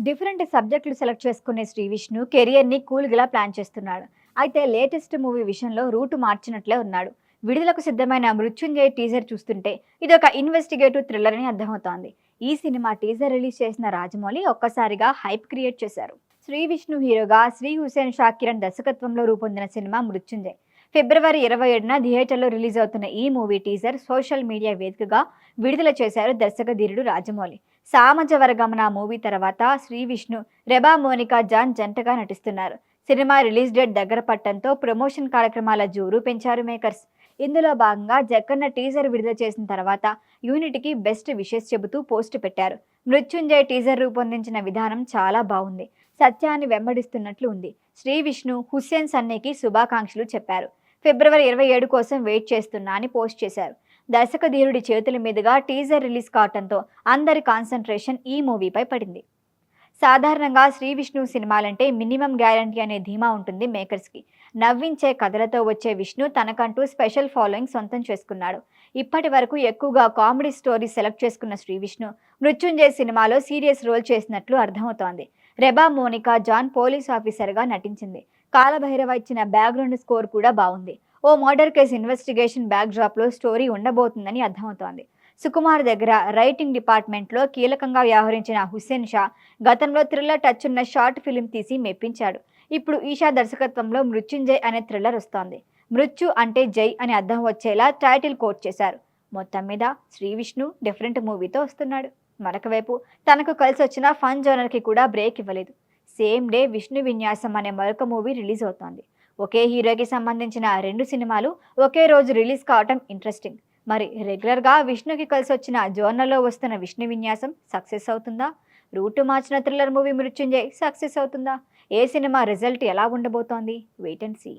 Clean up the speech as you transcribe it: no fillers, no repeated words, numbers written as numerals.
Different సబ్జెక్టులు select చేసుకునే శ్రీ విష్ణు కెరియర్ని కూల్గా ప్లాన్ చేస్తున్నాడు. అయితే లేటెస్ట్ మూవీ విషయంలో రూటు మార్చినట్లే ఉన్నాడు. విడుదలకు సిద్ధమైన మృత్యుంజయ్ టీజర్ చూస్తుంటే ఇదొక ఇన్వెస్టిగేటివ్ థ్రిల్లర్ అని అర్థమవుతోంది. ఈ సినిమా టీజర్ రిలీజ్ చేసిన రాజమౌళి ఒక్కసారిగా హైప్ క్రియేట్ చేశారు. శ్రీ విష్ణు హీరోగా శ్రీ హుసేన్ షా కిరణ్ దర్శకత్వంలో రూపొందిన సినిమా మృత్యుంజయ్ ఫిబ్రవరి 27న థియేటర్లో రిలీజ్ అవుతున్న ఈ మూవీ టీజర్ సోషల్ మీడియా వేదికగా విడుదల చేశారు దర్శకధీరుడు రాజమౌళి. సామజవరగమన మూవీ తర్వాత శ్రీ విష్ణు, రెబా మోనికా జాన్ జంటగా నటిస్తున్నారు. సినిమా రిలీజ్ డేట్ దగ్గర పట్టడంతో ప్రమోషన్ కార్యక్రమాల జోరు పెంచారు మేకర్స్. ఇందులో భాగంగా జక్కన్న టీజర్ విడుదల చేసిన తర్వాత యూనిట్కి బెస్ట్ విషెస్ చెబుతూ పోస్ట్ పెట్టారు. మృత్యుంజయ్ టీజర్ రూపొందించిన విధానం చాలా బాగుంది, సత్యాన్ని వెంబడిస్తున్నట్లు ఉంది. శ్రీ విష్ణు హుస్సేన్ సన్నీకి శుభాకాంక్షలు చెప్పారు. ఫిబ్రవరి 27 కోసం వెయిట్ చేస్తున్నా అని పోస్ట్ చేశారు. దర్శకధీరుడి చేతుల మీదుగా టీజర్ రిలీజ్ కావడంతో అందరి కాన్సంట్రేషన్ ఈ మూవీపై పడింది. సాధారణంగా శ్రీ విష్ణు సినిమాలంటే మినిమం గ్యారంటీ అనే ధీమా ఉంటుంది మేకర్స్కి. నవ్వించే కథలతో వచ్చే విష్ణు తనకంటూ స్పెషల్ ఫాలోయింగ్ సొంతం చేసుకున్నాడు. ఇప్పటి వరకు ఎక్కువగా కామెడీ స్టోరీ సెలెక్ట్ చేసుకున్న శ్రీ విష్ణు మృత్యుంజయ్ సినిమాలో సీరియస్ రోల్ చేసినట్లు అర్థమవుతోంది. రెబా మోనికా జాన్ పోలీస్ ఆఫీసర్గా నటించింది. కాలభైరవ ఇచ్చిన బ్యాక్గ్రౌండ్ స్కోర్ కూడా బాగుంది. ఓ మర్డర్ కేసు ఇన్వెస్టిగేషన్ బ్యాక్ డ్రాప్లో స్టోరీ ఉండబోతుందని అర్థమవుతోంది. సుకుమార్ దగ్గర రైటింగ్ డిపార్ట్మెంట్లో కీలకంగా వ్యవహరించిన హుస్సేన్ షా గతంలో థ్రిల్లర్ టచ్ ఉన్న షార్ట్ ఫిలిం తీసి మెప్పించాడు. ఇప్పుడు ఈషా దర్శకత్వంలో మృత్యుంజయ్ అనే థ్రిల్లర్ వస్తోంది. మృత్యు అంటే జై అని అర్థం వచ్చేలా టైటిల్ కోట్ చేశారు. మొత్తం మీద శ్రీ విష్ణు డిఫరెంట్ మూవీతో వస్తున్నాడు. మరొక వైపు తనకు కలిసి వచ్చిన ఫన్ జోనర్కి కూడా బ్రేక్ ఇవ్వలేదు. సేమ్ డే విష్ణు విన్యాసం అనే మరొక మూవీ రిలీజ్ అవుతోంది. ఒకే హీరోకి సంబంధించిన 2 సినిమాలు ఒకే రోజు రిలీజ్ కావటం ఇంట్రెస్టింగ్. మరి రెగ్యులర్గా విష్ణుకి కలిసి వచ్చిన జోనర్లో వస్తున్న విష్ణు విన్యాసం సక్సెస్ అవుతుందా? రూటు మార్చిన థ్రిల్లర్ మూవీ మృత్యుంజయ్ సక్సెస్ అవుతుందా? ఏ సినిమా రిజల్ట్ ఎలా ఉండబోతోంది? Wait and see.